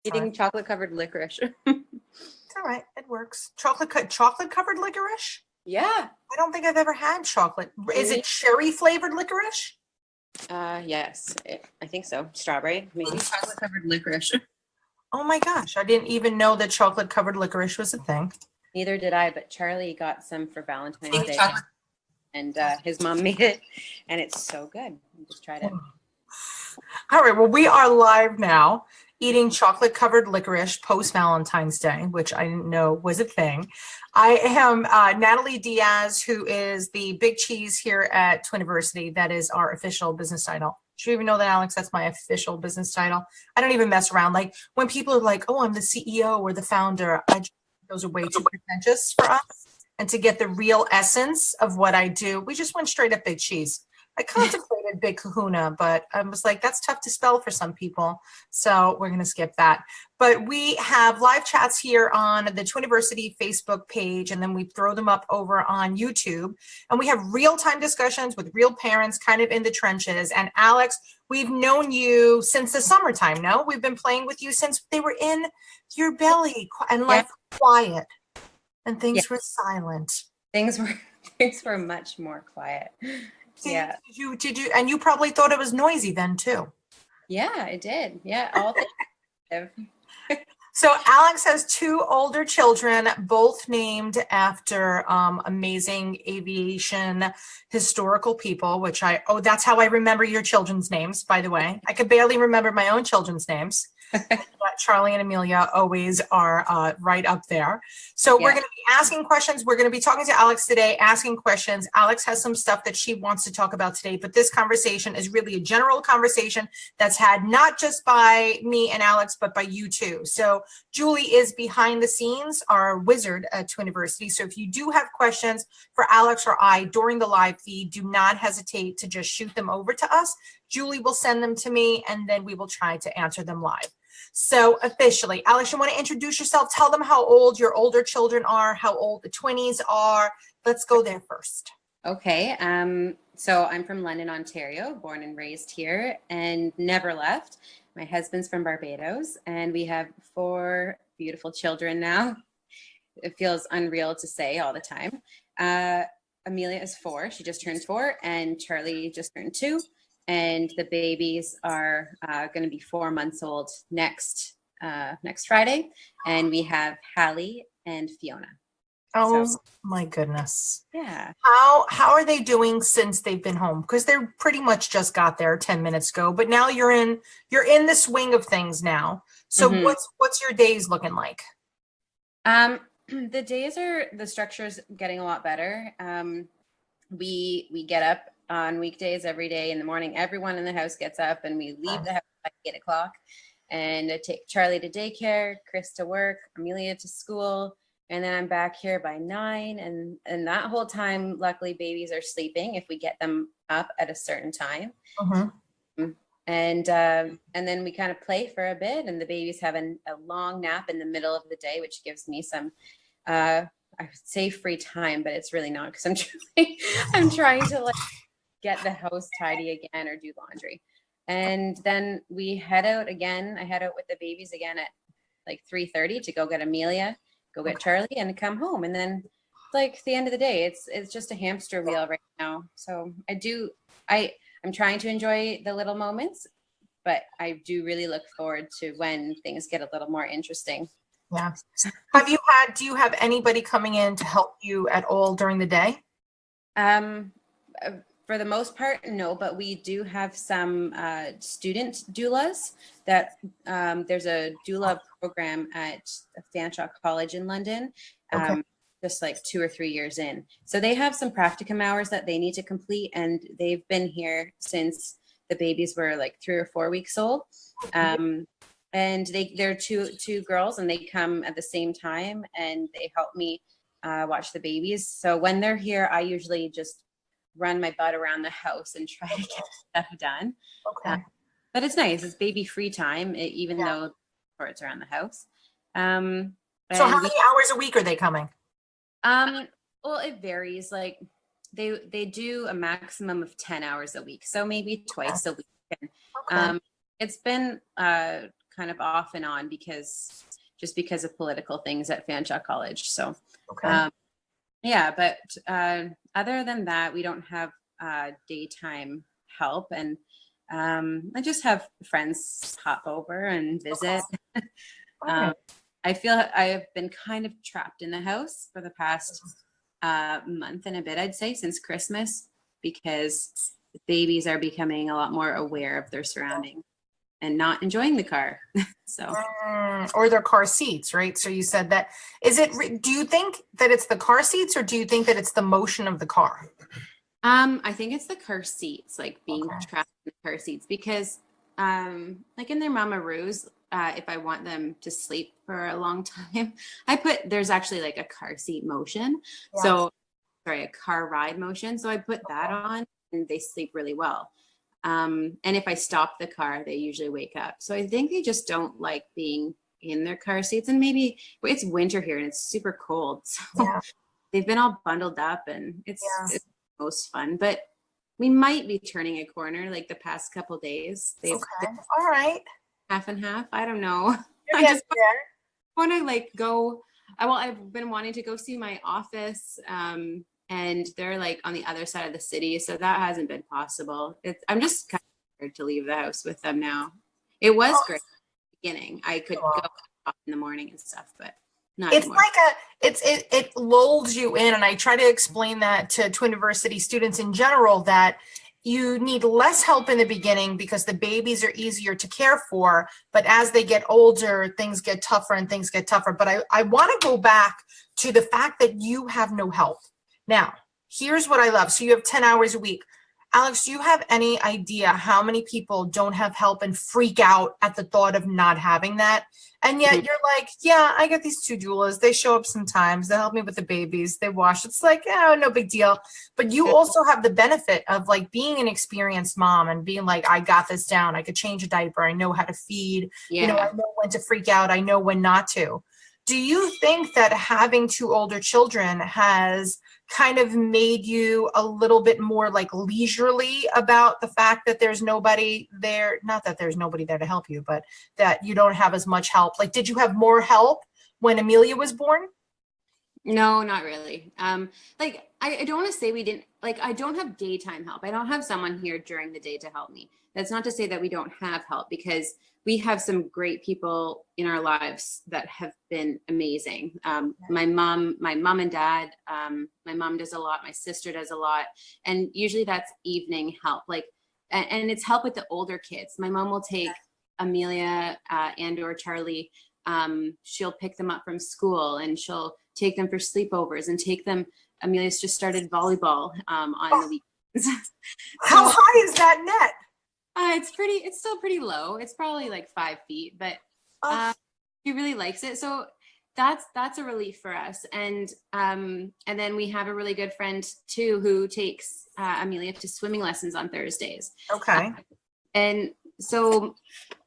Eating chocolate covered licorice. It's all right. It works. Chocolate covered licorice? Yeah. I don't think I've ever had chocolate. Is it cherry flavored licorice? Yes, I think so. Strawberry, maybe. Chocolate covered licorice. Oh my gosh, I didn't even know that chocolate covered licorice was a thing. Neither did I, but Charlie got some for Valentine's Day, and his mom made it, and it's so good. I just tried it. All right, well, we are live now, eating chocolate covered licorice post Valentine's Day, which I didn't know was a thing. I am Natalie Diaz, who is the big cheese here at Twiniversity. That is our official business title. Do you even know that, Alex? That's my official business title. I don't even mess around. Like when people are like, "Oh, I'm the CEO or the founder," those are way too pretentious for us. And to get the real essence of what I do, we just went straight up big cheese. I contemplated Big Kahuna, but I was like, that's tough to spell for some people. So we're going to skip that. But we have live chats here on the Twiniversity Facebook page, and then we throw them up over on YouTube. And we have real-time discussions with real parents kind of in the trenches. And Alex, we've known you since the summertime, no? We've been playing with you since they were in your belly and like quiet. And things were silent. Things were much more quiet. Did you, and you probably thought it was noisy then too. Yeah, I did. Yeah, all So Alex has two older children, both named after amazing aviation historical people, which that's how I remember your children's names, by the way. I could barely remember my own children's names. Charlie and Amelia always are right up there. So we're going to be asking questions. We're going to be talking to Alex today, asking questions. Alex has some stuff that she wants to talk about today, but this conversation is really a general conversation that's had not just by me and Alex, but by you too. So Julie is behind the scenes, our wizard at Twiniversity. So if you do have questions for Alex or I during the live feed, do not hesitate to just shoot them over to us. Julie will send them to me, and then we will try to answer them live. So officially, Alex, you want to introduce yourself? Tell them how old your older children are, how old the Twinnies are. Let's go there first. Okay. So I'm from London, Ontario, born and raised here and never left. My husband's from Barbados, and we have 4 beautiful children now. It feels unreal to say all the time. Amelia is 4. She just turned 4, and Charlie just turned 2. And the babies are going to be 4 months old next Friday. And we have Hallie and Fiona. Oh, my goodness. Yeah. How are they doing since they've been home? Because they're pretty much just got there 10 minutes ago, but now you're in the swing of things now. So what's your days looking like? The structure's getting a lot better. We get up on weekdays every day in the morning. Everyone in the house gets up, and we leave the house at 8 o'clock, and I take Charlie to daycare, Chris to work, Amelia to school, and then I'm back here by 9. And that whole time, luckily, babies are sleeping if we get them up at a certain time. And then we kind of play for a bit, and the babies have a long nap in the middle of the day, which gives me some I would say free time, but it's really not, because I'm trying to like get the house tidy again or do laundry. And then we head out again. I head out with the babies again at like 3:30 to go get Amelia, go get Charlie, and come home. And then like the end of the day, it's just a hamster wheel right now. So I'm trying to enjoy the little moments, but I do really look forward to when things get a little more interesting. Yeah. Do you have anybody coming in to help you at all during the day? For the most part, no, but we do have some student doulas that there's a doula program at Fanshawe College in London, just like 2 or 3 years in. So they have some practicum hours that they need to complete, and they've been here since the babies were like 3 or 4 weeks old. And they're two girls, and they come at the same time, and they help me watch the babies. So when they're here, I usually just run my butt around the house and try to get stuff done. But it's nice. It's baby free time, even though it's around the house. So how many hours a week are they coming? Well, it varies. Like they do a maximum of 10 hours a week, so maybe twice a week. It's been kind kind of off and on because of political things at Fanshawe College. So, Okay. yeah, but other than that, we don't have daytime help, and I just have friends hop over and visit. Okay. All right. I feel I have been kind of trapped in the house for the past month and a bit, I'd say, since Christmas, because the babies are becoming a lot more aware of their surroundings and not enjoying the car. So, or their car seats, right? So you said that. Do you think that it's the car seats, or do you think that it's the motion of the car? I think it's the car seats, like being Okay. trapped in the car seats, because like in their mama roos, if I want them to sleep for a long time, there's actually like a car seat motion. Yes. So, sorry, a car ride motion. So I put that on and they sleep really well. And if I stop the car, they usually wake up. So I think they just don't like being in their car seats. And maybe it's winter here and it's super cold. So Yeah. they've been all bundled up, and it's most fun. But we might be turning a corner like the past couple days. They've Okay. All right. half and half. I don't know. You're I just getting there. want to like go. Well, I've been wanting to go see my office, and they're like on the other side of the city, so that hasn't been possible. I'm just kind of scared to leave the house with them now. It was great at the beginning. I could go off in the morning and stuff, but not It's anymore. like it lulls you in, and I try to explain that to Twiniversity students in general, that you need less help in the beginning because the babies are easier to care for, but as they get older, things get tougher and things get tougher. But I want to go back to the fact that you have no help. Now, here's what I love. So you have 10 hours a week. Alex, do you have any idea how many people don't have help and freak out at the thought of not having that? And yet you're like, yeah, I got these two doulas. They show up sometimes. They help me with the babies. They wash. It's like, oh, no big deal. But you also have the benefit of like being an experienced mom and being like, I got this down. I could change a diaper. I know how to feed. Yeah. You know, I know when to freak out. I know when not to. Do you think that having two older children has kind of made you a little bit more like leisurely about the fact that there's nobody there? Not that there's nobody there to help you, but that you don't have as much help. Like, did you have more help when Amelia was born? No, not really. Like I don't want to say we didn't, like, I don't have daytime help. I don't have someone here during the day to help me. That's not to say that we don't have help, because we have some great people in our lives that have been amazing. My mom and dad, my mom does a lot. My sister does a lot. And usually that's evening help. Like, and it's help with the older kids. My mom will take Amelia and or Charlie. She'll pick them up from school and she'll take them for sleepovers and take them. Amelia's just started volleyball on the weekends. How high is that net? It's still pretty low. It's probably like 5 feet, but she really likes it. So that's a relief for us. And then we have a really good friend too, who takes Amelia to swimming lessons on Thursdays. Okay. And so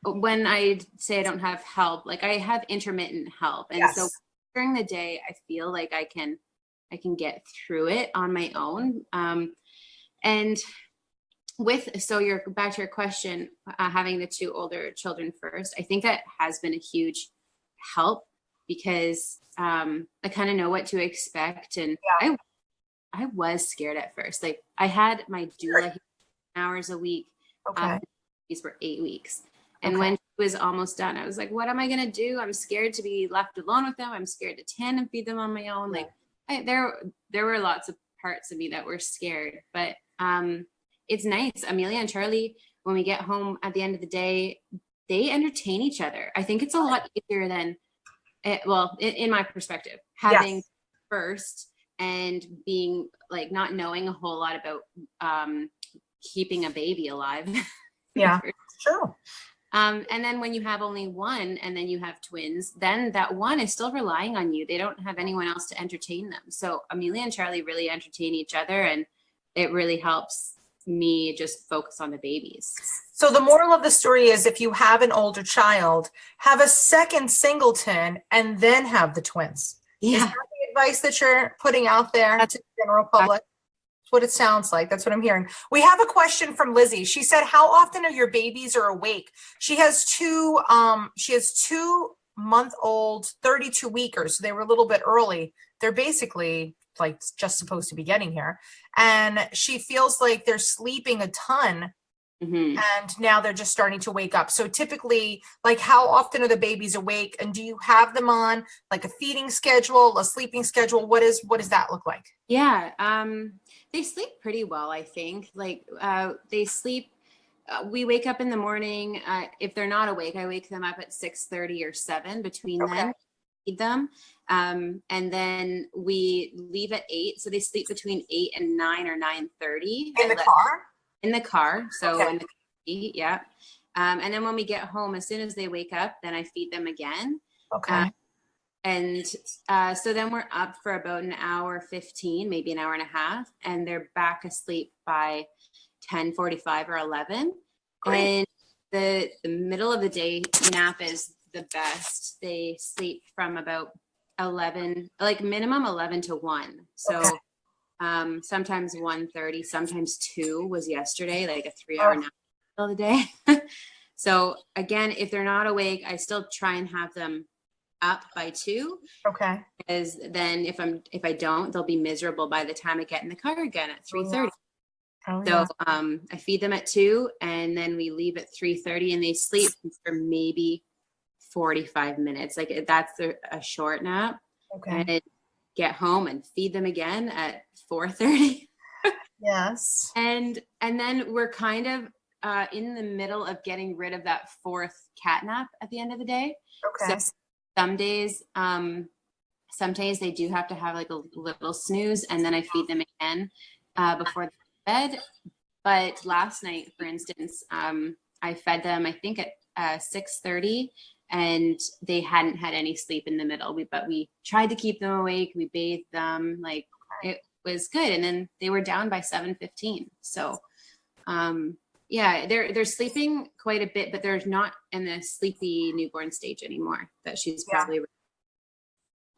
when I say I don't have help, like I have intermittent help. And so during the day, I feel like I can get through it on my own. And so you're back to your question, having the two older children first, I think that has been a huge help, because I kind of know what to expect. And I was scared at first. Like I had my doula hours a week. Okay. These were 8 weeks. And when she was almost done, I was like, what am I going to do? I'm scared to be left alone with them. I'm scared to tend and feed them on my own. Like there were lots of parts of me that were scared, but it's nice. Amelia and Charlie, when we get home at the end of the day, they entertain each other. I think it's a lot easier than, in my perspective, having first and being like not knowing a whole lot about keeping a baby alive. Yeah, sure. And then when you have only one and then you have twins, then that one is still relying on you. They don't have anyone else to entertain them. So Amelia and Charlie really entertain each other, and it really helps me just focus on the babies. So the moral of the story is, if you have an older child, have a second singleton and then have the twins. Yeah. Is that the advice that you're putting out there to the general public? what it sounds like. That's what I'm hearing. We have a question from Lizzie. She said, how often are your babies are awake? She has two 2-month-old 32 weekers. So they were a little bit early. They're basically like just supposed to be getting here. And she feels like they're sleeping a ton. And now they're just starting to wake up. So typically, like, how often are the babies awake? And do you have them on like a feeding schedule, a sleeping schedule? What does that look like? Yeah, they sleep pretty well, I think. Like, they sleep. We wake up in the morning. If they're not awake, I wake them up at 6:30 or 7. Between then, feed them, and then we leave at 8. So they sleep between 8 and 9 or 9:30. In the car? In the car. So in the car, yeah. And then when we get home, as soon as they wake up, then I feed them again. And so then we're up for about an hour 15, maybe an hour and a half, and they're back asleep by 10:45 or 11. And the middle of the day nap is the best. They sleep from about 11, like minimum 11 to 1. So sometimes 1:30, sometimes 2 was yesterday, like a 3-hour nap of the day. So again, if they're not awake, I still try and have them up by 2. Because then if I don't, they'll be miserable by the time I get in the car again at 3:30. So I feed them at 2, and then we leave at 3:30, and they sleep for maybe 45 minutes. Like, that's a short nap. And then get home and feed them again at 4:30. Yes. And then we're kind of in the middle of getting rid of that 4th cat nap at the end of the day. So some days they do have to have like a little snooze, and then I feed them again before bed. But last night, for instance, I fed them, I think at 6:30, and they hadn't had any sleep in the middle. But we tried to keep them awake. We bathed them, like, it was good. And then they were down by 7:15. So yeah, they're sleeping quite a bit, but they're not in the sleepy newborn stage anymore that she's probably.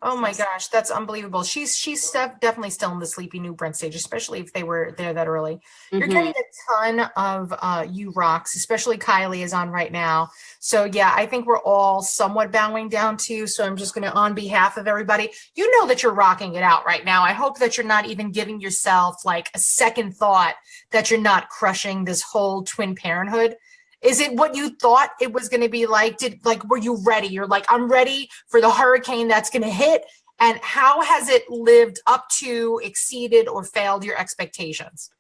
Oh my gosh, that's unbelievable. She's definitely still in the sleepy newborn stage, especially if they were there that early. You're getting a ton of you rocks, especially Kylie is on right now. So yeah, I think we're all somewhat bowing down to you. So I'm just going to, on behalf of everybody, you know that you're rocking it out right now. I hope that you're not even giving yourself like a second thought that you're not crushing this whole twin parenthood. Is it what you thought it was going to be like? Were you ready? You're like, I'm ready for the hurricane that's going to hit. And how has it lived up to, exceeded, or failed your expectations?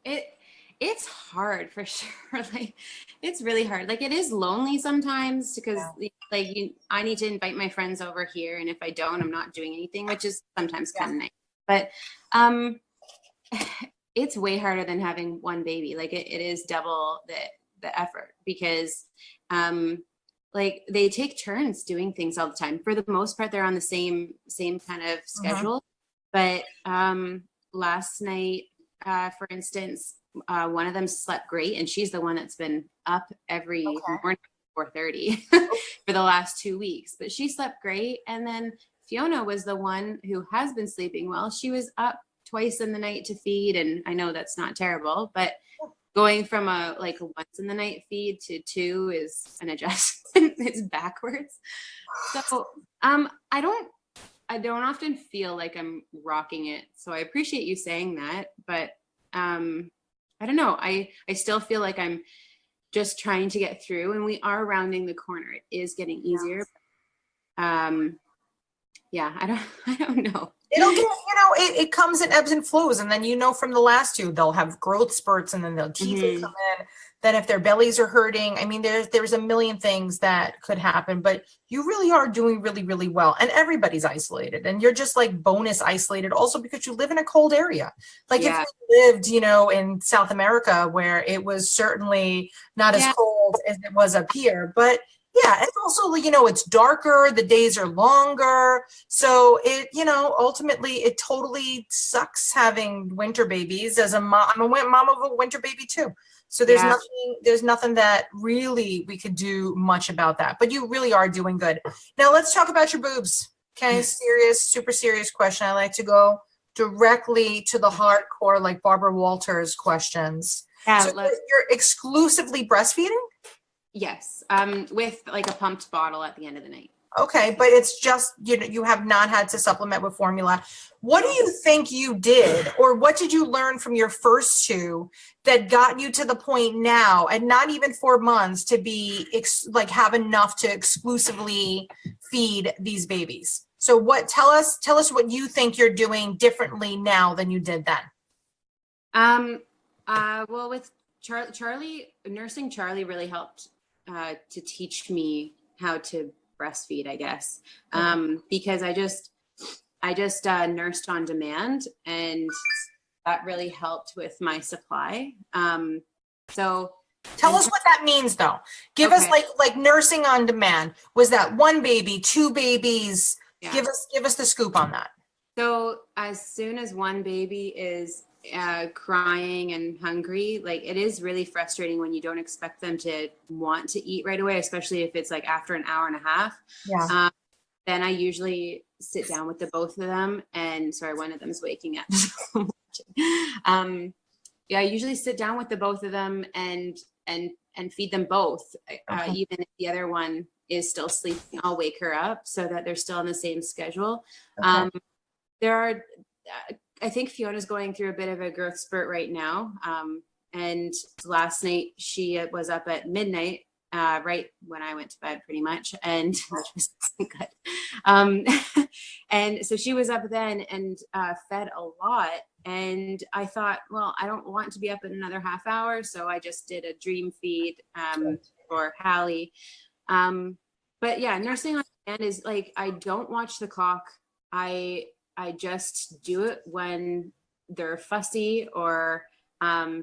It's hard for sure. Like, it's really hard. Like, it is lonely sometimes because I need to invite my friends over here. And if I don't, I'm not doing anything, which is sometimes kind of nice. But, it's way harder than having one baby. Like, it is double the effort because, like, they take turns doing things all the time. For the most part, they're on the same kind of schedule. But last night, for instance, one of them slept great, and she's the one that's been up every morning at 4:30 for the last 2 weeks. But she slept great, and then Fiona was the one who has been sleeping well. She was up twice in the night to feed, and I know that's not terrible, but going from a once in the night feed to 2 is an adjustment. It's backwards. So I don't often feel like I'm rocking it. So I appreciate you saying that, but I don't know. I still feel like I'm just trying to get through, and we are rounding the corner. It is getting easier. Yeah, I don't know. It'll get, it comes in ebbs and flows. And then, from the last 2, they'll have growth spurts, and then they'll teeth will come in. Then if their bellies are hurting, I mean, there's a million things that could happen, but you really are doing really, really well. And everybody's isolated, and you're just like bonus isolated also because you live in a cold area. Like if you lived, in South America, where it was certainly not as cold as it was up here, but yeah, it's also, it's darker, the days are longer. So it, ultimately it totally sucks having winter babies. As a mom, I'm a mom of a winter baby too. So there's nothing that really we could do much about that, but you really are doing good. Now let's talk about your boobs. Okay. Serious, super serious question. I like to go directly to the hardcore, like Barbara Walters questions. Yeah, So you're exclusively breastfeeding? yes, with like a pumped bottle at the end of the night. Okay, but it's just, you have not had to supplement with formula. What do you think you did, or what did you learn from your first two that got you to the point now, and not even 4 months, to be like have enough to exclusively feed these babies? So tell us what you think you're doing differently now than you did then. Well, with Charlie, nursing Charlie really helped to teach me how to breastfeed, I guess, because I just nursed on demand, and that really helped with my supply. So tell us what that means, though. Give us like nursing on demand. Was that 1 baby, 2 babies? Yeah. Give us the scoop on that. So as soon as 1 baby is crying and hungry, like, it is really frustrating when you don't expect them to want to eat right away, especially if it's like after an hour and a half. Yeah. Then I usually sit down with the both of them, and sorry, one of them is waking up. Yeah, I usually sit down with the both of them and feed them both. Okay. Even if the other one is still sleeping, I'll wake her up so that they're still on the same schedule. Okay. I think Fiona's going through a bit of a growth spurt right now. And last night she was up at midnight, right when I went to bed, pretty much, and which was good. And so she was up then and fed a lot. And I thought, well, I don't want to be up in another half hour, so I just did a dream feed for Hallie. But yeah, nursing on demand is like, I don't watch the clock. I just do it when they're fussy or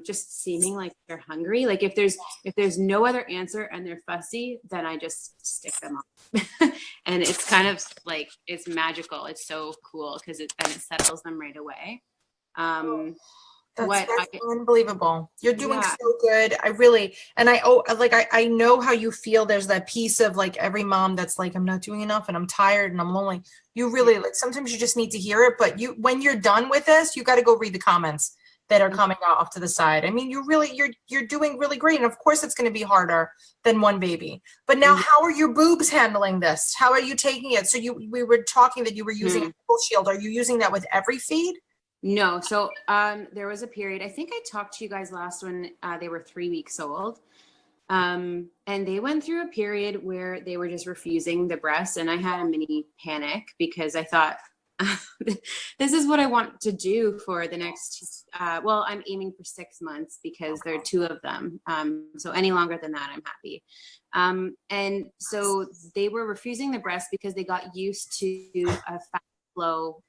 just seeming like they're hungry. Like if there's no other answer and they're fussy, then I just stick them up. And it's kind of like, it's magical. It's so cool because it settles them right away. That's unbelievable. You're doing so good. I really, and I know how you feel. There's that piece of like every mom that's like, I'm not doing enough and I'm tired and I'm lonely. You really, like, sometimes you just need to hear it, but when you're done with this, you got to go read the comments that are coming off to the side. I mean, you're doing really great. And of course it's going to be harder than 1 baby, but now how are your boobs handling this? How are you taking it? So we were talking that you were using a nipple shield. Are you using that with every feed? No. So there was a period, I think I talked to you guys last when they were 3 weeks old. And they went through a period where they were just refusing the breast. And I had a mini panic because I thought, this is what I want to do for the next, well, I'm aiming for 6 months because there are 2 of them. So any longer than that, I'm happy. And so they were refusing the breast because they got used to a fast flow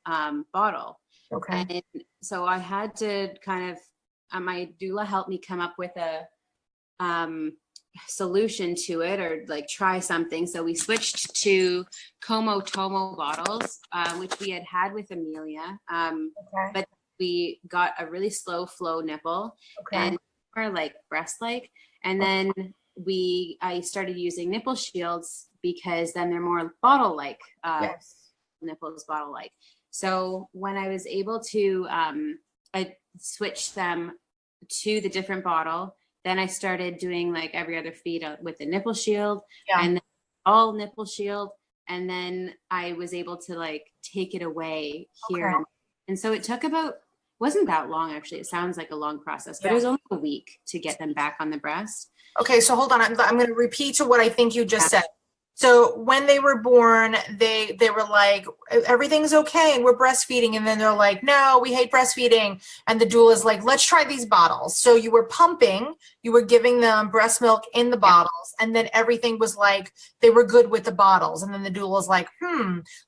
bottle. Okay. And so I had to kind of, my doula helped me come up with a solution to it, or like try something. So we switched to Como Tomo bottles, which we had with Amelia. But we got a really slow flow nipple and more like breast-like. And then I started using nipple shields because then they're more bottle-like, nipples bottle-like. So when I was able to I switched them to the different bottle, then I started doing like every other feed with the nipple shield and then all nipple shield. And then I was able to like take it away here. And so it took wasn't that long, actually. It sounds like a long process, but it was only a week to get them back on the breast. Okay, so hold on. I'm going to repeat to what I think you just said. So when they were born, they were like, everything's okay and we're breastfeeding. And then they're like, no, we hate breastfeeding. And the doula is like, let's try these bottles. So you were pumping, you were giving them breast milk in the bottles. And then everything was like, they were good with the bottles. And then the doula is like,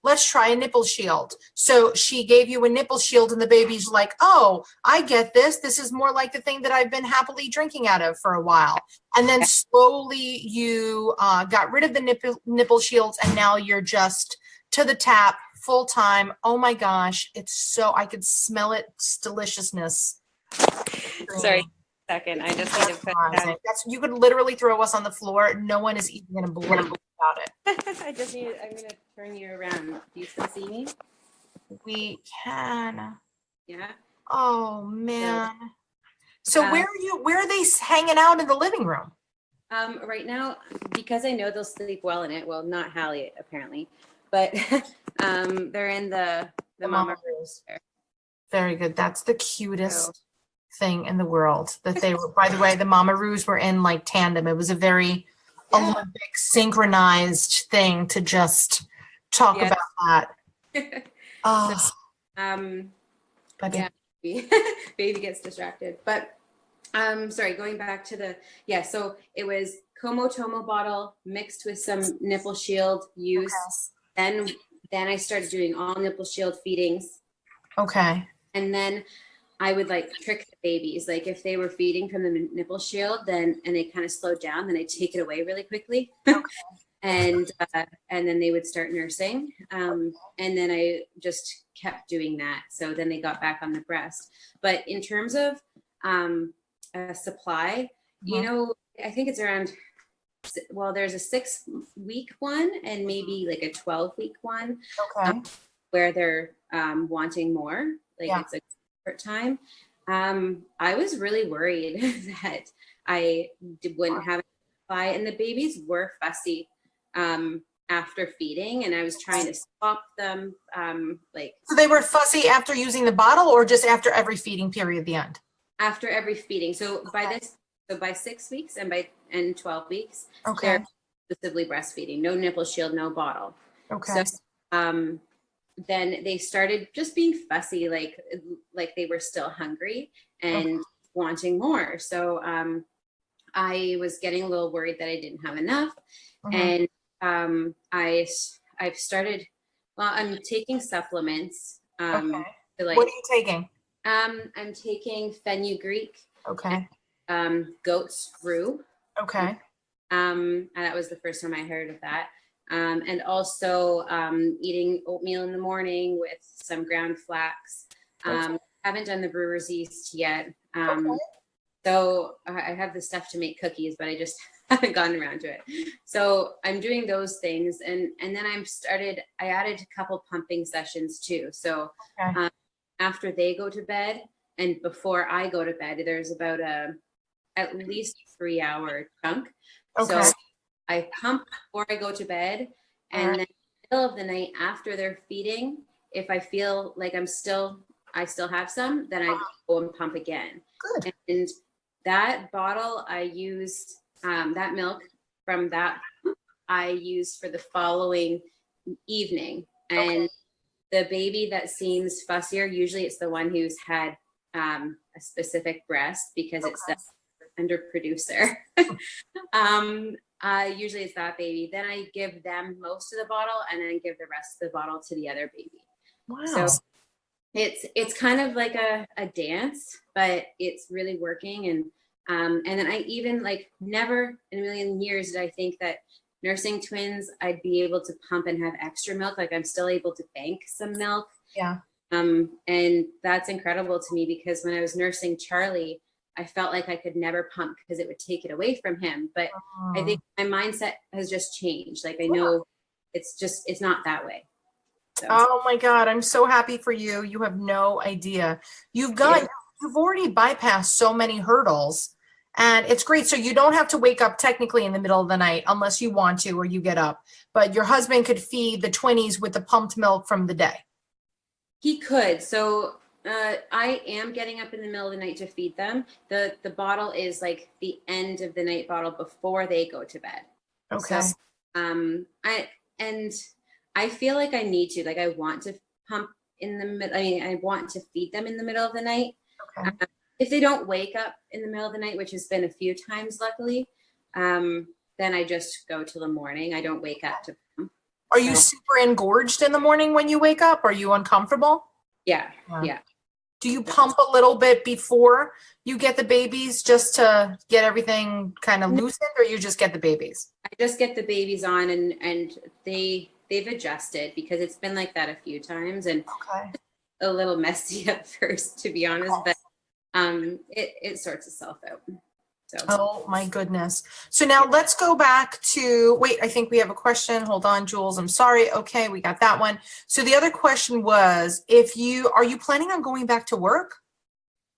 let's try a nipple shield. So she gave you a nipple shield and the baby's like, oh, I get this. This is more like the thing that I've been happily drinking out of for a while. And then slowly you got rid of the nipple shields, and now you're just to the tap full time. Oh my gosh, it's so, I could smell it. It's deliciousness. Sorry, second. I just need to put that. You could literally throw us on the floor. No one is even going to believe about it. I'm going to turn you around. Do you still see me? We can. Yeah. Oh man. So Um, where are they hanging out in the living room? Right now, because I know they'll sleep well in it. Well, not Hallie apparently, but they're in the The mama Mama Roos. room. Very good. That's the So cutest thing in the world. That they were, by the way, the Mama Roos were in like tandem. It was a very yeah, Olympic synchronized thing to just talk yeah. about that. So Oh, um, baby. yeah, baby, baby gets distracted. But sorry, going back to so it was Como bottle mixed with some nipple shield use. Then I started doing all nipple shield feedings. Okay. And then I would like trick the babies. Like if they were feeding from the nipple shield, then and they kind of slowed down, then I take it away really quickly. And then they would start nursing. And then I just kept doing that. So then they got back on the breast. But in terms of supply, you know, I think it's around, well, there's a 6-week one and maybe like a 12-week one Okay. where they're wanting more. Like Yeah. it's a short time. I was really worried that I wouldn't have supply, and the babies were fussy after feeding, and I was trying to swap them. So they were fussy after using the bottle or just after every feeding period at the end? After every feeding. So by 6 weeks and by 12 weeks, Okay. they're exclusively breastfeeding, no nipple shield, no bottle. Okay. So then they started just being fussy, like they were still hungry and wanting more. So I was getting a little worried that I didn't have enough. And I've started, well, I'm taking supplements. Okay. To like, What are you taking? I'm taking fenugreek, Okay. goat's brew. Okay. And that was the first time I heard of that. And also eating oatmeal in the morning with some ground flax. Haven't done the brewer's yeast yet. So I have the stuff to make cookies, but I just haven't gotten around to it. So I'm doing those things. And then I added a couple pumping sessions too. So after they go to bed and before I go to bed, there's about at least 3-hour chunk. Okay. So I pump before I go to bed, and then in the middle of the night after they're feeding, if I feel like I still have some, then I go and pump again. Good. And that bottle I use, that milk from that I use for the following evening. And the baby that seems fussier, usually it's the one who's had a specific breast because it's the underproducer. Usually it's that baby. Then I give them most of the bottle and then give the rest of the bottle to the other baby. Wow. So it's kind of like a dance, but it's really working. And then I even like never in a million years did I think that nursing twins, I'd be able to pump and have extra milk. Like I'm still able to bank some milk. Yeah. And that's incredible to me because when I was nursing Charlie, I felt like I could never pump because it would take it away from him. But I think my mindset has just changed. Like I know it's not that way. So. Oh my God, I'm so happy for you. You have no idea. You've already bypassed so many hurdles and it's great. So you don't have to wake up technically in the middle of the night unless you want to or you get up, but your husband could feed the twinnies with the pumped milk from the day. He could. So I am getting up in the middle of the night to feed them. The bottle is like the end of the night bottle before they go to bed. Okay. So, I feel like I need to, like, I want to pump in the middle. I mean, I want to feed them in the middle of the night. Okay. If they don't wake up in the middle of the night, which has been a few times, luckily, then I just go till the morning. I don't wake up to pump. Are you super engorged in the morning when you wake up? Are you uncomfortable? Yeah. Do you pump a little bit before you get the babies just to get everything kind of loosened, or you just get the babies? I just get the babies on and they've adjusted because it's been like that a few times and a little messy at first, to be honest, but it sorts itself out. So, oh my goodness. So now let's go back to, wait, I think we have a question. Hold on, Jules. I'm sorry. Okay, we got that one. So the other question was, are you planning on going back to work?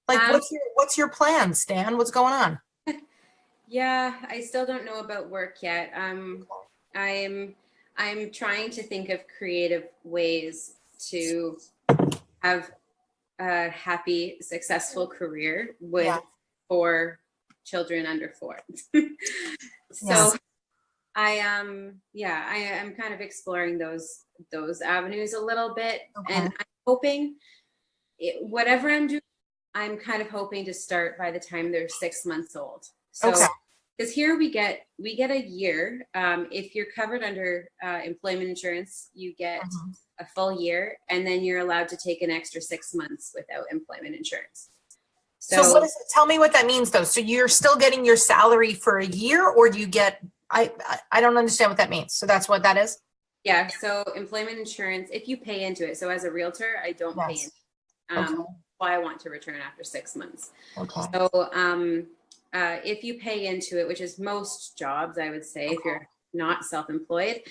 Like, what's your plan, Stan? What's going on? yeah, I still don't know about work yet. I'm trying to think of creative ways to have a happy, successful career with Yeah. 4 children under 4. So Yes. I am kind of exploring those avenues a little bit, Okay. and I'm hoping whatever I'm doing, I'm kind of hoping to start by the time they're 6 months old. So Okay. because here we get a year. If you're covered under employment insurance, you get a full year, and then you're allowed to take an extra 6 months without employment insurance. So what is it? Tell me what that means though. So you're still getting your salary for a year, or do you get, I don't understand what that means. So that's what that is? Yeah. So employment insurance, if you pay into it. So as a realtor, I don't pay Yes. in. Okay. Why I want to return after 6 months. Okay. So if you pay into it, which is most jobs, I would say, if you're not self-employed,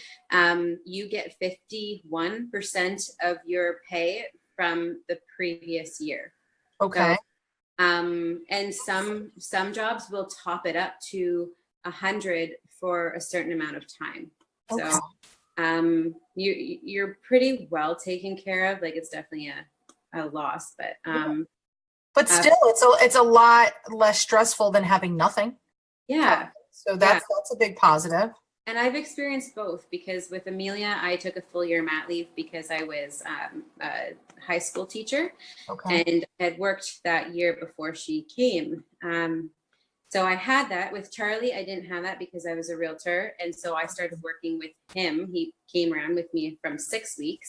you get 51% of your pay from the previous year. Okay. So, and some jobs will top it up to 100 for a certain amount of time. Okay. So you're pretty well taken care of. Like, it's definitely a loss, but still, it's a lot less stressful than having nothing. yeah. So that's a big positive. And I've experienced both, because with Amelia, I took a full year mat leave because I was a high school teacher, and had worked that year before she came. So I had that. With Charlie, I didn't have that because I was a realtor. And so I started working with him. He came around with me from 6 weeks.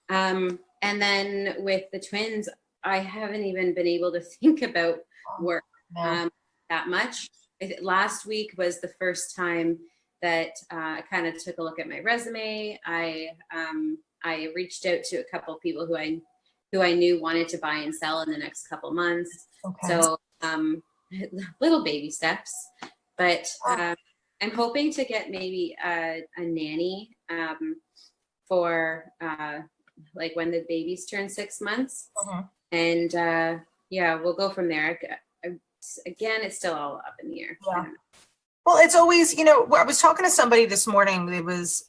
And then with the twins, I haven't even been able to think about work that much. Last week was the first time that I kind of took a look at my resume. I reached out to a couple of people who I knew wanted to buy and sell in the next couple months. So little baby steps, but I'm hoping to get maybe a nanny for like when the babies turn 6 months, and we'll go from there. Again, it's still all up in the air. Well, it's always, I was talking to somebody this morning. It was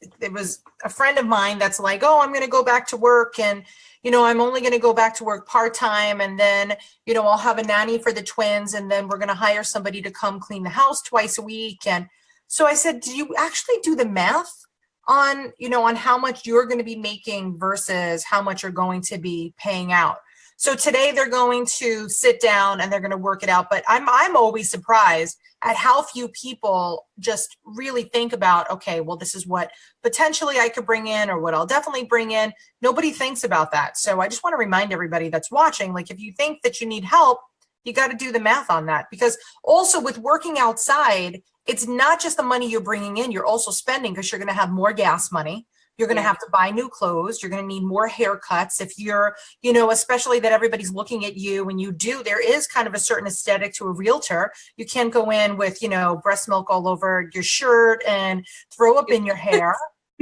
a friend of mine that's like, oh, I'm going to go back to work, and I'm only going to go back to work part-time, and then I'll have a nanny for the twins, and then we're going to hire somebody to come clean the house twice a week. And so I said, do you actually do the math on on how much you're going to be making versus how much you're going to be paying out? So today they're going to sit down and they're going to work it out. But I'm always surprised at how few people just really think about, okay, well, this is what potentially I could bring in, or what I'll definitely bring in. Nobody thinks about that. So I just want to remind everybody that's watching, like, if you think that you need help, you got to do the math on that. Because also with working outside, it's not just the money you're bringing in, you're also spending, because you're going to have more gas money. You're going to have to buy new clothes. You're going to need more haircuts. If you're, especially that everybody's looking at you, and there is kind of a certain aesthetic to a realtor. You can't go in with, breast milk all over your shirt and throw up in your hair.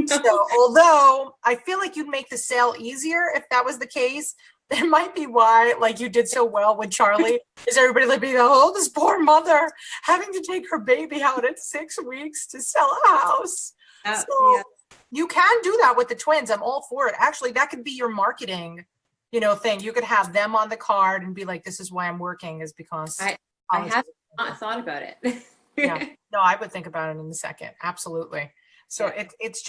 So although I feel like you'd make the sale easier if that was the case, that might be why, like, you did so well with Charlie, is everybody like being, oh, this poor mother having to take her baby out at 6 weeks to sell a house. You can do that with the twins. I'm all for it. Actually, that could be your marketing, thing. You could have them on the card and be like, this is why I'm working, is because I have not thought about it. Yeah. No, I would think about it in a second. Absolutely. So it's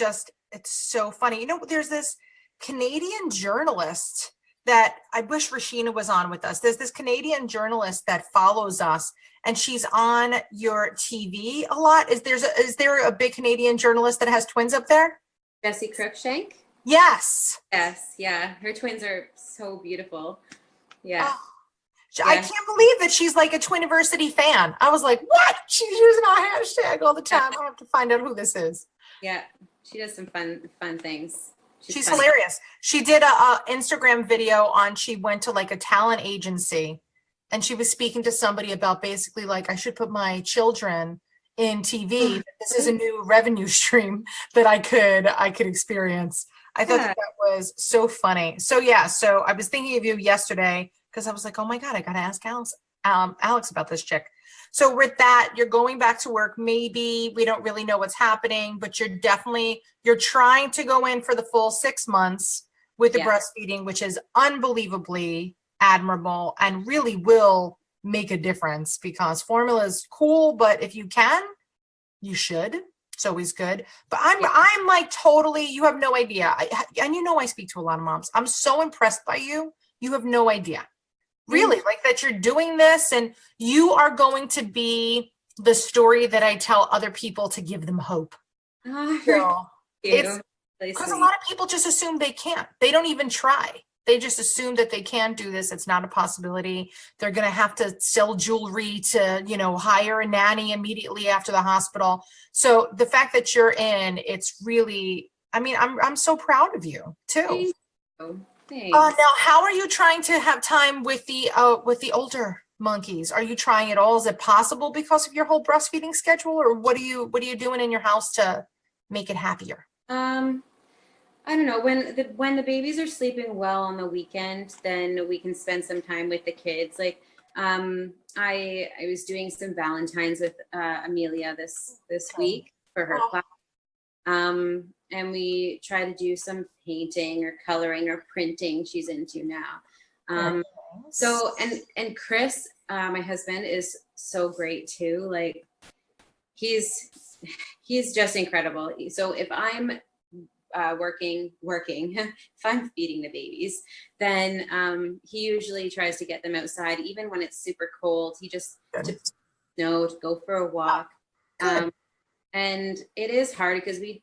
so funny. There's this Canadian journalist that I wish Rashina was on with us. There's this Canadian journalist that follows us, and she's on your TV a lot. Is there a big Canadian journalist that has twins up there? Jessie Cruikshank? Yes. Yes. Yeah. Her twins are so beautiful. Yeah. I can't believe that she's like a Twiniversity fan. I was like, what? She's using our hashtag all the time. I have to find out who this is. Yeah. She does some fun things. She's hilarious. She did a Instagram video she went to like a talent agency, and she was speaking to somebody about basically like, I should put my children in TV. This is a new revenue stream that I could experience. I thought Yeah. that was so funny. So yeah, so I was thinking of you yesterday because I was like, oh my God, I got to ask Alex about this chick. So with that, you're going back to work. Maybe we don't really know what's happening, but you're trying to go in for the full 6 months with the Yeah. breastfeeding, which is unbelievably admirable and really will make a difference because formula is cool, but if you can, you should. It's always good. But I'm like totally, you have no idea. And you know, I speak to a lot of moms. I'm so impressed by you. You have no idea. Really, like that you're doing this and you are going to be the story that I tell other people to give them hope. So it's because a lot of people just assume they can't. They don't even try. They just assume that they can't do this. It's not a possibility. They're going to have to sell jewelry to, hire a nanny immediately after the hospital. So the fact that you're in, it's really, I mean, I'm so proud of you too. Thanks. Now, how are you trying to have time with the older monkeys? Are you trying it all? Is it possible because of your whole breastfeeding schedule, or what are you doing in your house to make it happier? I don't know, when the babies are sleeping well on the weekend, then we can spend some time with the kids. Like I was doing some Valentines with Amelia this week for her class. And we try to do some painting or coloring or printing she's into now. So and Chris, my husband, is so great too. Like he's just incredible. So if I'm working, if I'm feeding the babies, then he usually tries to get them outside, even when it's super cold. He just to go for a walk. And it is hard because we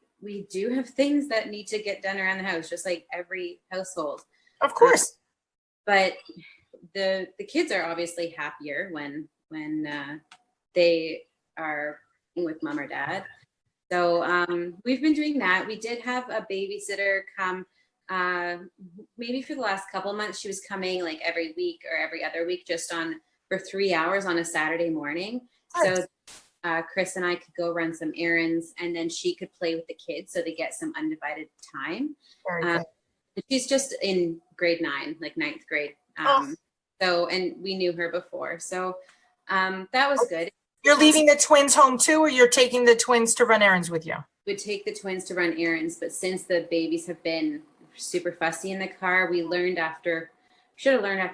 do have things that need to get done around the house, just like every household. Of course. But the kids are obviously happier when they are with mom or dad. So we've been doing that. We did have a babysitter come maybe for the last couple of months. She was coming like every week or every other week just for 3 hours on a Saturday morning. Nice. So Chris and I could go run some errands, and then she could play with the kids so they get some undivided time. Very good. She's just in grade 9, like 9th grade. So, and we knew her before. So that was good. You're leaving the twins home too, or you're taking the twins to run errands with you? We'd take the twins to run errands, but since the babies have been super fussy in the car, should have learned after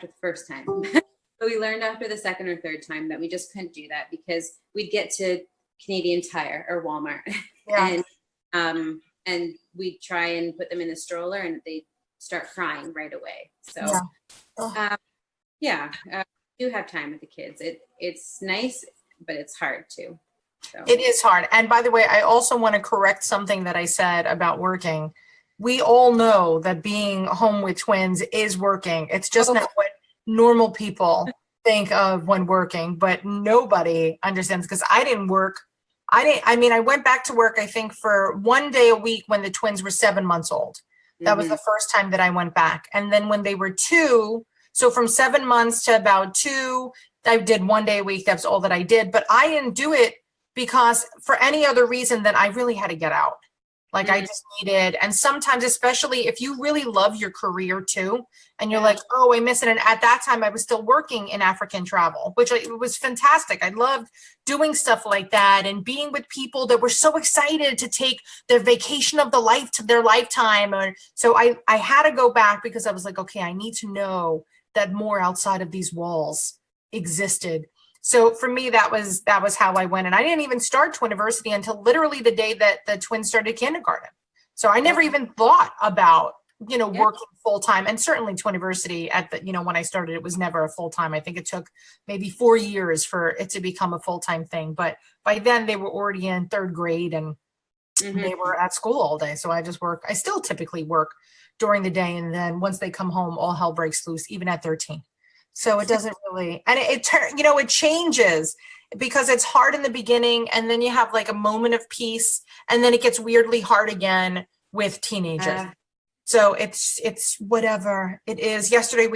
the first time. But we learned after the second or third time that we just couldn't do that because we'd get to Canadian Tire or Walmart and we'd try and put them in the stroller and they'd start crying right away. So we do have time with the kids. It's nice, but it's hard too. So. It is hard. And by the way, I also want to correct something that I said about working. We all know that being home with twins is working. It's just not what normal people think of when working, but nobody understands because I didn't work. I went back to work, I think, for 1 day a week when the twins were 7 months old. That was the first time that I went back. And then when they were 2, so from 7 months to about 2, I did 1 day a week. That's all that I did. But I didn't do it because for any other reason than I really had to get out. Like I just needed, and sometimes, especially if you really love your career too, and you're like, oh, I miss it. And at that time I was still working in African travel, which was fantastic. I loved doing stuff like that and being with people that were so excited to take their vacation of their lifetime. So I had to go back because I was like, okay, I need to know that more outside of these walls existed. So for me, that was how I went. And I didn't even start Twiniversity until literally the day that the twins started kindergarten. So I never even thought about, working full time. And certainly Twiniversity when I started, it was never a full time. I think it took maybe 4 years for it to become a full time thing. But by then they were already in 3rd grade and they were at school all day. So I just work. I still typically work during the day. And then once they come home, all hell breaks loose, even at 13. So it doesn't really, and it changes because it's hard in the beginning and then you have like a moment of peace and then it gets weirdly hard again with teenagers. So it's whatever it is. Yesterday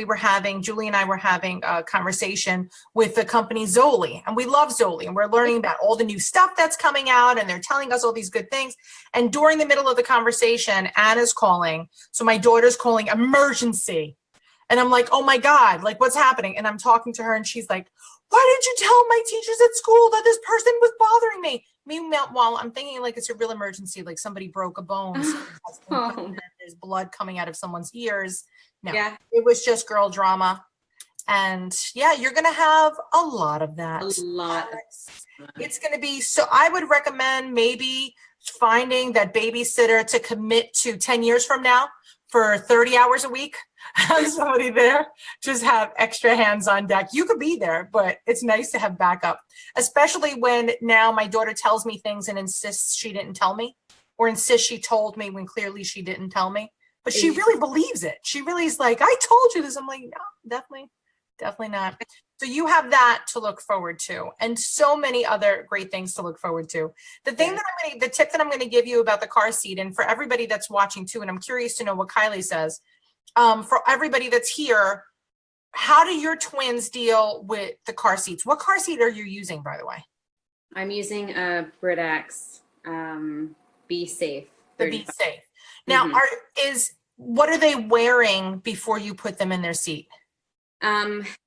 Julie and I were having a conversation with the company Zoli, and we love Zoli, and we're learning about all the new stuff that's coming out, and they're telling us all these good things. And during the middle of the conversation, Anna's calling. So my daughter's calling emergency. And I'm like, oh my God, like what's happening? And I'm talking to her and she's like, why didn't you tell my teachers at school that this person was bothering me? Meanwhile, I'm thinking like it's a real emergency, like somebody broke a bone, there's blood coming out of someone's ears. No, Yeah. It was just girl drama. And yeah, you're going to have a lot of that. A lot. It's going to be, so I would recommend maybe finding that babysitter to commit to 10 years from now for 30 hours a week. Have somebody there, just have extra hands on deck. You could be there, but it's nice to have backup, especially when now my daughter tells me things and insists she didn't tell me, or insists she told me when clearly she didn't tell me. But she really believes it. She really is like, I told you this. I'm like, no, definitely not. So you have that to look forward to, and so many other great things to look forward to. The tip that I'm going to give you about the car seat, and for everybody that's watching too, and I'm curious to know what Kylie says, for everybody that's here, how do your twins deal with the car seats? What car seat are you using, by the way? I'm using a Britax Be Safe. The Be Safe. Now, what are they wearing before you put them in their seat?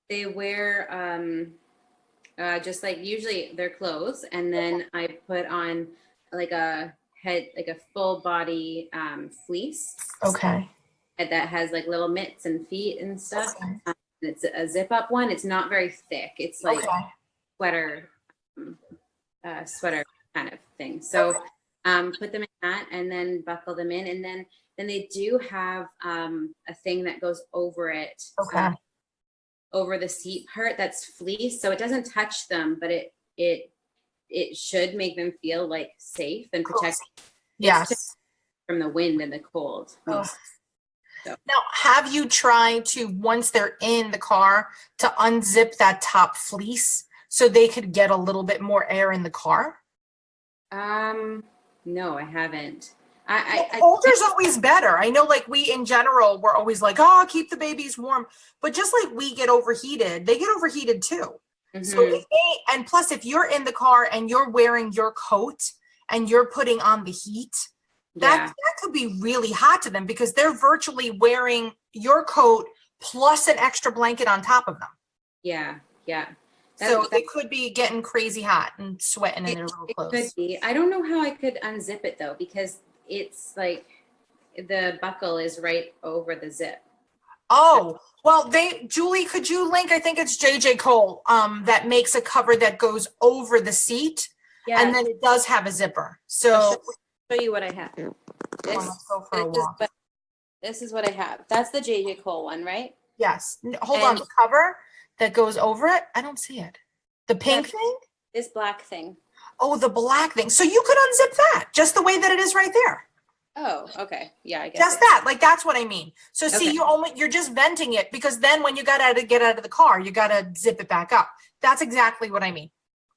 They wear just like usually their clothes, and then I put on like a full body fleece. Okay. That has like little mitts and feet and stuff. Okay. It's a zip up one. It's not very thick. It's like sweater kind of thing. So put them in that and then buckle them in, and then they do have a thing that goes over it. Okay. Over the seat part that's fleece, so it doesn't touch them, but it should make them feel like safe and protect. Yes. From the wind and the cold. Oh. So. Now, have you tried to, once they're in the car, to unzip that top fleece so they could get a little bit more air in the car? No, I haven't. Older's always better. I know, like, we in general, we're always like, oh, keep the babies warm. But just like we get overheated, they get overheated too. Mm-hmm. So and plus, if you're in the car and you're wearing your coat and you're putting on the heat, that could be really hot to them, because they're virtually wearing your coat plus an extra blanket on top of them. Yeah. So they could be getting crazy hot and sweating in their little clothes. It could be. I don't know how I could unzip it though, because it's like the buckle is right over the zip. Oh, well, Julie, could you link, I think it's JJ Cole, that makes a cover that goes over the seat. Yeah. And then it does have a zipper. So show you what I have. This is what I have. That's the JJ Cole one, right? Yes. Hold on. The cover that goes over it. I don't see it. The pink thing? This black thing. Oh, the black thing. So you could unzip that just the way that it is right there. Oh, okay. Yeah, I guess. Just that. Like, that's what I mean. So see, you're just venting it, because then when you get out of the car, you got to zip it back up. That's exactly what I mean.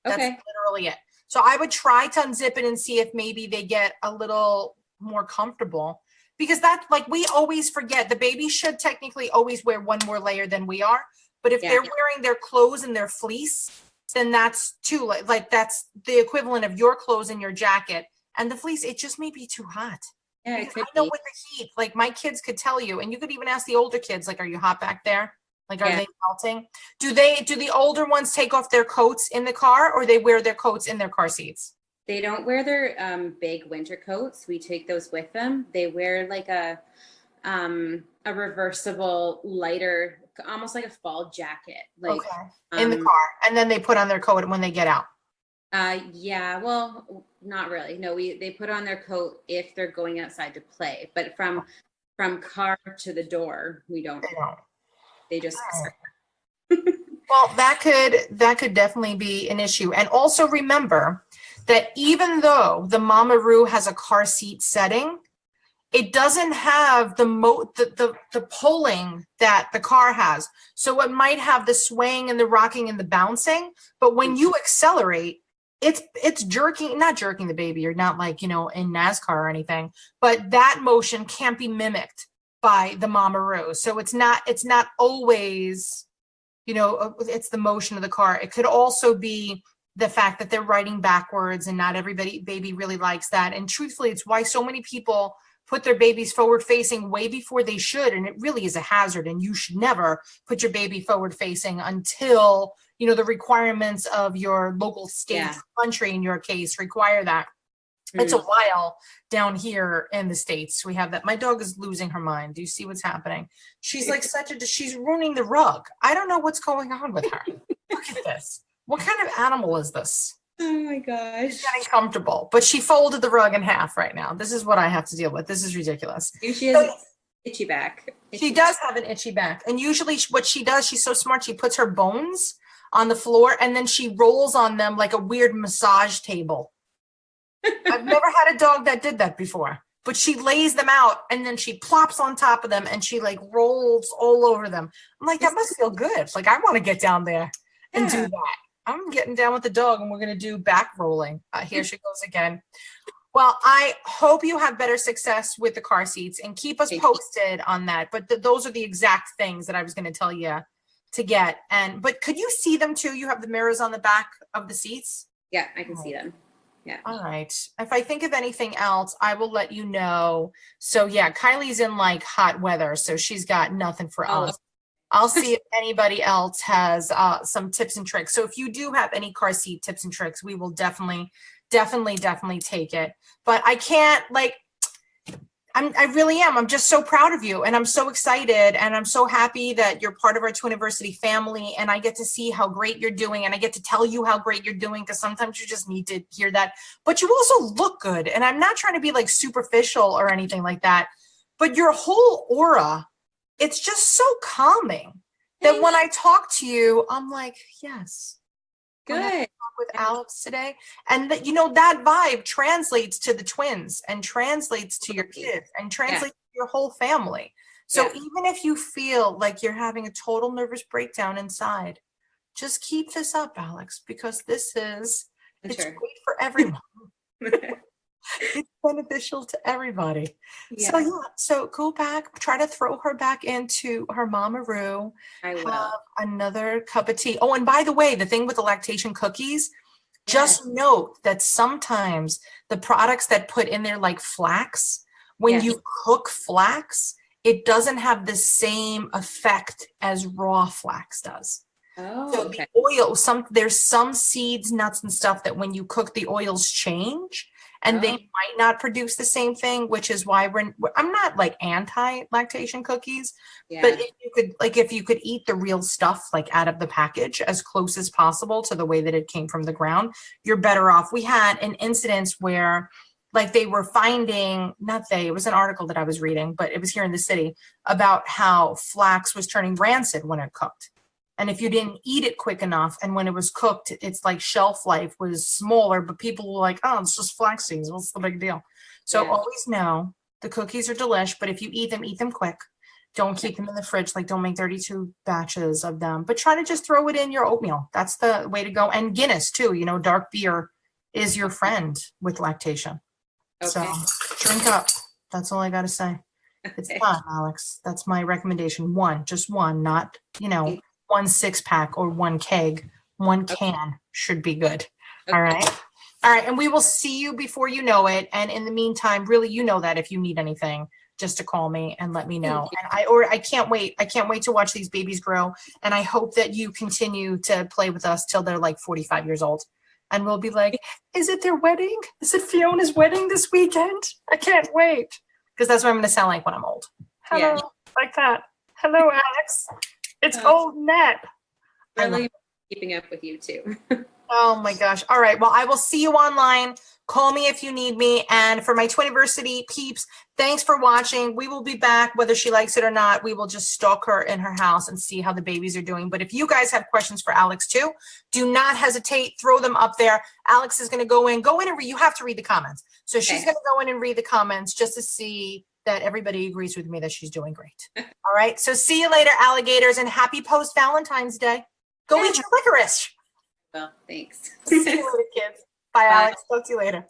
That's literally it. So I would try to unzip it and see if maybe they get a little more comfortable, because that's like, we always forget the baby should technically always wear one more layer than we are. But if they're wearing their clothes and their fleece, then that's too, like that's the equivalent of your clothes and your jacket and the fleece. It just may be too hot. Yeah, it could I know with the heat, like my kids could tell you, and you could even ask the older kids, like, are you hot back there? Like, are they melting? Do the older ones take off their coats in the car, or they wear their coats in their car seats? They don't wear their big winter coats. We take those with them. They wear like a reversible, lighter, almost like a fall jacket. Like in the car, and then they put on their coat when they get out. Yeah, well, not really. No, they put on their coat if they're going outside to play, but from car to the door, we don't. They just. Well, that could definitely be an issue. And also remember that even though the Mamaroo has a car seat setting, it doesn't have the pulling that the car has. So it might have the swaying and the rocking and the bouncing, but when you accelerate, it's jerking, not jerking the baby. You're not like, in NASCAR or anything, but that motion can't be mimicked by the Mama. So it's not always, it's the motion of the car. It could also be the fact that they're riding backwards, and not baby really likes that. And truthfully, it's why so many people put their babies forward facing way before they should. And it really is a hazard. And you should never put your baby forward facing until, the requirements of your local state, country in your case, require that. It's a while down here in the States. We have that. My dog is losing her mind. Do you see what's happening? She's like she's ruining the rug. I don't know what's going on with her. Look at this. What kind of animal is this? Oh my gosh. She's getting comfortable, but she folded the rug in half right now. This is what I have to deal with. This is ridiculous. She has an itchy back. She does have an itchy back. And usually what she does, she's so smart, she puts her bones on the floor and then she rolls on them like a weird massage table. I've never had a dog that did that before, but she lays them out and then she plops on top of them and she like rolls all over them. I'm like, that must feel good. Like, I want to get down there and do that. I'm getting down with the dog and we're going to do back rolling. Here she goes again. Well, I hope you have better success with the car seats and keep us posted on that. But those are the exact things that I was going to tell you to get. But could you see them too? You have the mirrors on the back of the seats? Yeah, I can see them. Yeah. All right. If I think of anything else, I will let you know. So yeah, Kylie's in like hot weather, so she's got nothing for us. I'll see if anybody else has some tips and tricks. So if you do have any car seat tips and tricks, we will definitely take it. But I can't I really am. I'm just so proud of you and I'm so excited and I'm so happy that you're part of our Twiniversity family and I get to see how great you're doing and I get to tell you how great you're doing because sometimes you just need to hear that. But you also look good and I'm not trying to be like superficial or anything like that, but your whole aura, it's just so calming that when I talk to you, I'm like, yes. Good. With Alex today, and that that vibe translates to the twins and translates to your kids and translates to your whole family. So even if you feel like you're having a total nervous breakdown inside, just keep this up, Alex, because it's great for everyone. It's beneficial to everybody. So go back, try to throw her back into her Mama. I will. Have another cup of tea. Oh, and by the way, the thing with the lactation cookies, just note that sometimes the products that put in there like flax, when you cook flax, it doesn't have the same effect as raw flax does. Oh, so the oil, there's some seeds, nuts and stuff that when you cook, the oils change. And they might not produce the same thing, which is why I'm not like anti-lactation cookies, but if you could eat the real stuff like out of the package as close as possible to the way that it came from the ground, you're better off. We had an incident where like they were finding, it was an article that I was reading, but it was here in the city about how flax was turning rancid when it cooked. And if you didn't eat it quick enough, and when it was cooked, it's like shelf life was smaller, but people were like, oh, it's just flax seeds. What's the big deal? So always know the cookies are delish, but if you eat them quick. Don't keep them in the fridge. Like don't make 32 batches of them, but try to just throw it in your oatmeal. That's the way to go. And Guinness too, dark beer is your friend with lactation. Okay. So drink up. That's all I got to say. It's fun, Alex. That's my recommendation. Just one, not, 1 6-pack or 1 keg, 1 can should be good. Okay. All right. And we will see you before you know it. And in the meantime, really, that if you need anything, just to call me and let me know. And I can't wait. I can't wait to watch these babies grow. And I hope that you continue to play with us till they're like 45 years old. And we'll be like, is it their wedding? Is it Fiona's wedding this weekend? I can't wait. Because that's what I'm going to sound like when I'm old. Hello, like that. Hello, Alex. It's old Ned. Really keeping up with you too. Oh my gosh. All right. Well, I will see you online. Call me if you need me. And for my Twiniversity peeps, thanks for watching. We will be back whether she likes it or not. We will just stalk her in her house and see how the babies are doing. But if you guys have questions for Alex too, do not hesitate. Throw them up there. Alex is going to go in and read. You have to read the comments. So she's going to go in and read the comments just to see that everybody agrees with me that she's doing great. All right. So see you later, alligators, and happy post-Valentine's Day. Go eat your licorice. Well, thanks. See you later, kids. Bye, Alex. Talk to you later.